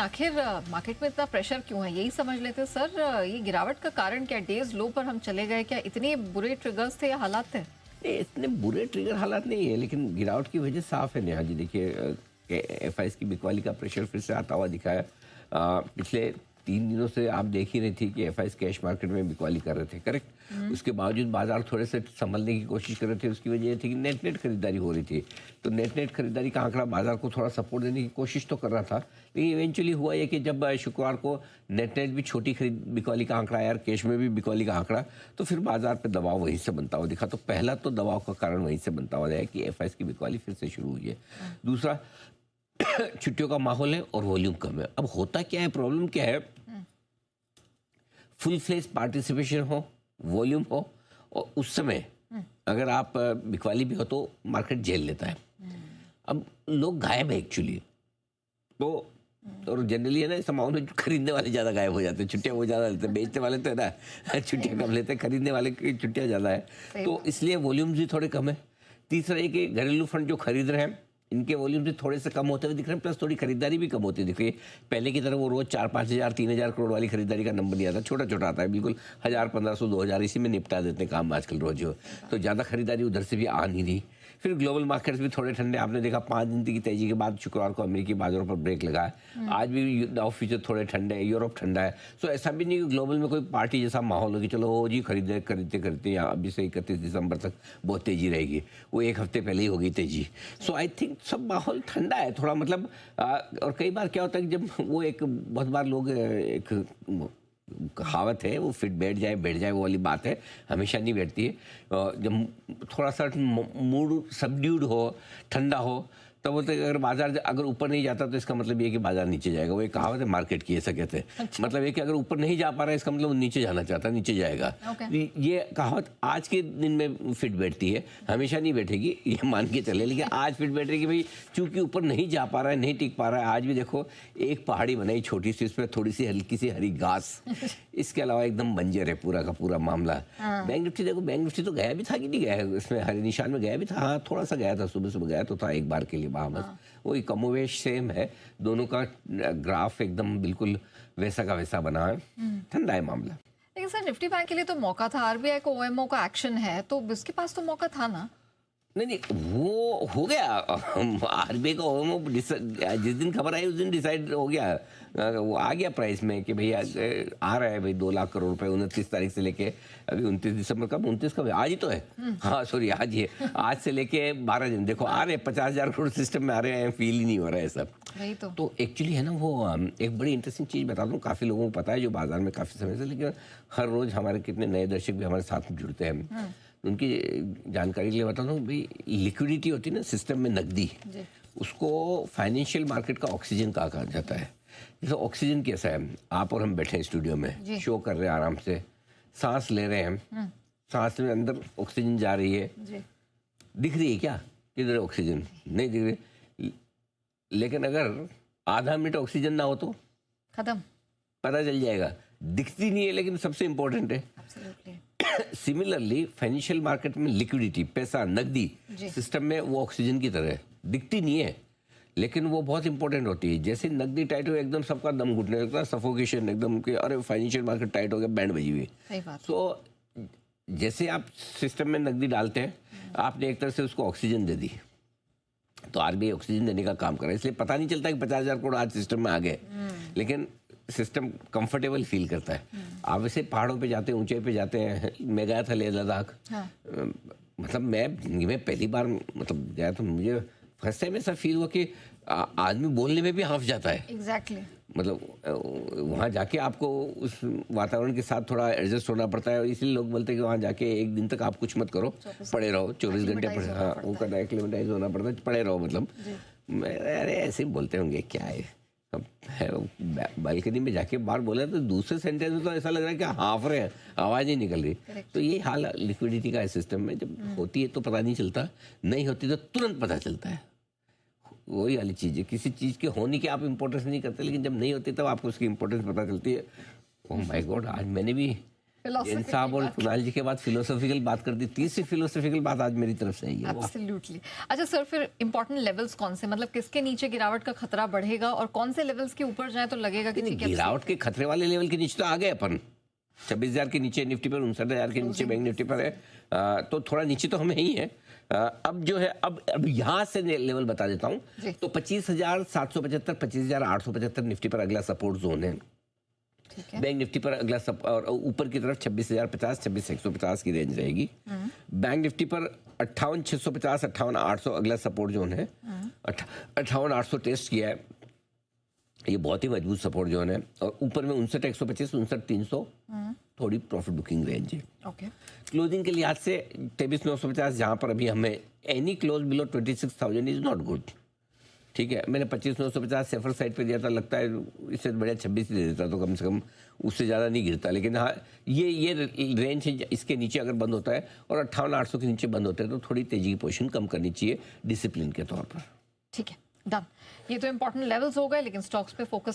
आखिर मार्केट में इतना प्रेशर क्यों है, यही समझ लेते हैं सर। ये गिरावट का कारण क्या, डेज लो पर हम चले गए, क्या इतने बुरे ट्रिगर्स थे या हालात थे? नहीं, इतने बुरे ट्रिगर हालात नहीं है, लेकिन गिरावट की वजह साफ है नेहा जी। देखिए, एफआईएस की बिकवाली का प्रेशर फिर से आता हुआ दिखा है। पिछले 3 दिनों से आप देख ही रही थी कि एफआईएस कैश मार्केट में बिकवाली कर रहे थे, करेक्ट। उसके बावजूद बाजार थोड़े से संभलने की कोशिश कर रहे थे। उसकी वजह ये थी कि नेट नेट खरीदारी हो रही थी, तो नेट नेट खरीदारी का आंकड़ा बाजार को थोड़ा सपोर्ट देने की कोशिश तो कर रहा था। लेकिन इवेंचुअली हुआ ये कि जब शुक्रवार को नेट नेट भी छोटी खरीद बिकवाली का आंकड़ा आया, कैश में भी बिकवाली का आंकड़ा, तो फिर बाजार पे दबाव वहीं से बनता हुआ दिखा। तो पहला तो दबाव का कारण वहीं से बनता हुआ है कि एफआईएस की बिकवाली फिर से शुरू हुई है। दूसरा, छुट्टियों का माहौल है और वॉल्यूम कम है। अब होता क्या है, प्रॉब्लम क्या है, फुल फ्लेज पार्टिसिपेशन हो, वॉल्यूम हो, और उस समय अगर आप बिकवाली भी हो तो मार्केट झेल लेता है। अब लोग गायब है एक्चुअली, तो और जनरली है ना, इस माहौल में खरीदने वाले ज़्यादा गायब हो जाते हैं, छुट्टियां वो ज़्यादा लेते हैं। बेचने वाले तो है ना छुट्टियां कम लेते हैं, खरीदने वाले की छुट्टियां ज़्यादा है, तो इसलिए वॉल्यूम्स भी थोड़े कम है। तीसरा ये कि घरेलू फंड जो खरीद रहे हैं, इनके वॉल्यूम से थोड़े से कम होते हुए दिख रहे हैं, प्लस थोड़ी खरीदारी भी कम होती दिख रही है। पहले की तरह वो रोज 4-5 हज़ार 3,000 करोड़ वाली खरीदारी का नंबर नहीं आता, छोटा छोटा आता है, बिल्कुल 1,000 1,500 2,000 इसी में निपटा देते हैं काम आजकल रोज हो। तो ज़्यादा खरीदारी उधर से भी आ नहीं रही। फिर ग्लोबल मार्केट्स भी थोड़े ठंडे, आपने देखा 5 दिन की तेजी के बाद शुक्रवार को अमेरिकी बाजारों पर ब्रेक लगा है। आज भी डाउ फ्यूचर थोड़े ठंडे हैं, यूरोप ठंडा है। सो ऐसा भी नहीं कि ग्लोबल में कोई पार्टी जैसा माहौल हो कि चलो वो जी खरीदते खरीदते अभी से 31 दिसंबर तक बहुत तेजी रहेगी, वो एक हफ्ते पहले ही होगी तेजी। सो आई थिंक सब माहौल ठंडा है थोड़ा, मतलब और कई बार क्या होता है कि जब वो एक बहुत बार लोग एक कहावत है, वो फिट बैठ जाए वो वाली बात है, हमेशा नहीं बैठती है। जब थोड़ा सा मूड सबड्यूड हो, ठंडा हो, तब बोलते हैं अगर बाजार अगर ऊपर नहीं जाता तो इसका मतलब ये है कि बाजार नीचे जाएगा। वो एक कहावत है मार्केट की, ऐसा कहते हैं। अच्छा। मतलब ये कि अगर ऊपर नहीं जा पा रहा है, इसका मतलब वो नीचे जाना चाहता है, नीचे जाएगा। ये कहावत आज के दिन में फिट बैठती है, हमेशा नहीं बैठेगी, ये मान के चले, लेकिन आज फिट बैठ रही है कि भाई चूंकि ऊपर नहीं जा पा रहा है, नहीं टिक पा रहा है। आज भी देखो एक पहाड़ी बनाई छोटी सी, उसमें थोड़ी सी हल्की सी हरी घास, इसके अलावा एकदम बंजर है पूरा का पूरा मामला। बैंक निफ्टी देखो, बैंक निफ्टी तो गया भी था कि नहीं गया है, उसमें हरे निशान में गया भी था। हाँ, थोड़ा सा गया था, सुबह गया तो था एक बार के लिए वहाँ, बस वही कमोवेश सेम है। दोनों का ग्राफ एकदम बिल्कुल वैसा का वैसा बना है, ठंडा है मामला। लेकिन सर निफ्टी बैंक के लिए तो मौका था, आरबीआई को ओएमओ का एक्शन है, तो उसके पास तो मौका था ना। नहीं, वो हो गया। आरबीआई का ओएमओ जिस दिन खबर आई उस दिन डिसाइड हो गया, वो आ गया प्राइस में कि भैया आ रहा है भाई 2 लाख करोड़ रुपए 29 तारीख से लेके अभी 29 दिसंबर, कब 29 कब, आज ही तो है। हाँ सॉरी, आज ही है। आज से लेके 12 दिन देखो आ रहे हैं, 50,000 करोड़ सिस्टम में आ रहे हैं, फील ही नहीं हो रहा है सब। तो एक्चुअली है ना, वो एक बड़ी इंटरेस्टिंग चीज़ बता दूँ, काफ़ी लोगों को पता है जो बाजार में काफ़ी समय से, लेकिन हर रोज़ हमारे कितने नए दर्शक भी हमारे साथ जुड़ते हैं, उनकी जानकारी के लिए बताता हूँ। भाई लिक्विडिटी होती है ना सिस्टम में, नकदी, उसको फाइनेंशियल मार्केट का ऑक्सीजन कहा जाता है। जैसे ऑक्सीजन कैसा है, आप और हम बैठे हैं स्टूडियो में, शो कर रहे हैं आराम से, सांस ले रहे हैं, सांस में अंदर ऑक्सीजन जा रही है, दिख रही है क्या किधर ऑक्सीजन, नहीं दिख रही। लेकिन अगर आधा मिनट ऑक्सीजन ना हो तो खत्म, पता चल जाएगा, दिखती नहीं है लेकिन सबसे इंपॉर्टेंट है। सिमिलरली फाइनेंशियल मार्केट में लिक्विडिटी, पैसा, नकदी सिस्टम में वो ऑक्सीजन की तरह है, दिखती नहीं है लेकिन वो बहुत इंपॉर्टेंट होती है। जैसे नकदी टाइट हो एकदम सबका दम घुटने लगता है, सफोकेशन एकदम कि अरे फाइनेंशियल मार्केट टाइट हो गया, बैंड बजी हुई। तो जैसे आप सिस्टम में नकदी डालते हैं, आपने एक तरह से उसको ऑक्सीजन दे दी, तो आरबीआई ऑक्सीजन देने का काम कर रहा है। इसलिए पता नहीं चलता कि 50,000 करोड़ आज सिस्टम में आ गए, लेकिन सिस्टम कंफर्टेबल फील करता है। आप वैसे पहाड़ों पे जाते हैं, ऊंचे पे जाते हैं, मैं गया था लेह लद्दाख। मतलब मैं पहली बार मतलब गया तो मुझे फर्स्ट टाइम ऐसा फील हुआ कि आदमी बोलने में भी हाफ जाता है। एग्जैक्टली मतलब वहाँ जाके आपको उस वातावरण के साथ थोड़ा एडजस्ट होना पड़ता है, इसलिए लोग बोलते हैं कि वहाँ जाके एक दिन तक आप कुछ मत करो, पड़े रहो 24 घंटे पड़े। हाँ, वो करना एक्लिमेटाइज होना पड़ता है, पड़े रहो। मतलब अरे ऐसे ही बोलते होंगे क्या है, बालकनी में जाके बाहर बोला तो दूसरे सेंटेंस में तो ऐसा लग रहा है कि हाफ रहे हैं, आवाज़ नहीं निकल रही। तो ये हाल लिक्विडिटी का है सिस्टम में, जब होती है तो पता नहीं चलता, नहीं होती तो तुरंत पता चलता है। वही वाली चीज़ है, किसी चीज़ के होने की आप इम्पोर्टेंस नहीं करते, लेकिन जब नहीं होती तब आपको उसकी इम्पोर्टेंस पता चलती है। ओह माय गॉड, आज मैंने भी जैन साहब और कुणाल जी के बाद फिलोसॉफिकल बात कर दी, तीसरी फिलोसॉफिकल बात आज मेरी तरफ से ही है वो। एब्सोल्युटली। अच्छा सर, फिर इंपॉर्टेंट लेवल्स कौन से, मतलब किसके नीचे गिरावट का खतरा बढ़ेगा और कौन से लेवल्स के ऊपर जाए तो लगेगा कि ठीक है गिरावट के खतरे वाले लेवल के नीचे तो आ गए अपन, 26,000 के नीचे निफ्टी पर, 59,000 के नीचे बैंक निफ्टी पर है, तो थोड़ा नीचे तो हमें ही है। अब जो है, अब यहाँ से लेवल बता देता हूँ, तो 25,775, 25,875 निफ्टी पर अगला सपोर्ट जोन है। बैंक निफ्टी पर अगला और ऊपर की तरफ 26,050, 26,150 की रेंज रहेगी। बैंक निफ्टी पर 58,650, 58,800 अगला सपोर्ट जोन है। 58,800 टेस्ट किया है, ये बहुत ही मजबूत सपोर्ट जोन है। और ऊपर में 59,125, 59,300 थोड़ी प्रॉफिट बुकिंग रेंज है। ओके। क्लोजिंग के लिहाज से 23,950, जहाँ पर अभी हमें any close below 26,000 is not good. ठीक है, मैंने 25,950 सेफर साइड पे दिया था, लगता है इससे बढ़िया 26 दे देता तो कम से कम उससे ज़्यादा नहीं गिरता। लेकिन हाँ, ये रेंज है, इसके नीचे अगर बंद होता है और 58,800 के नीचे बंद होता है तो थोड़ी तेजी की पोजीशन कम करनी चाहिए डिसिप्लिन के तौर पर। ठीक है, डन। ये तो इंपॉर्टेंट लेवल्स हो गए, लेकिन स्टॉक्स पे फोकस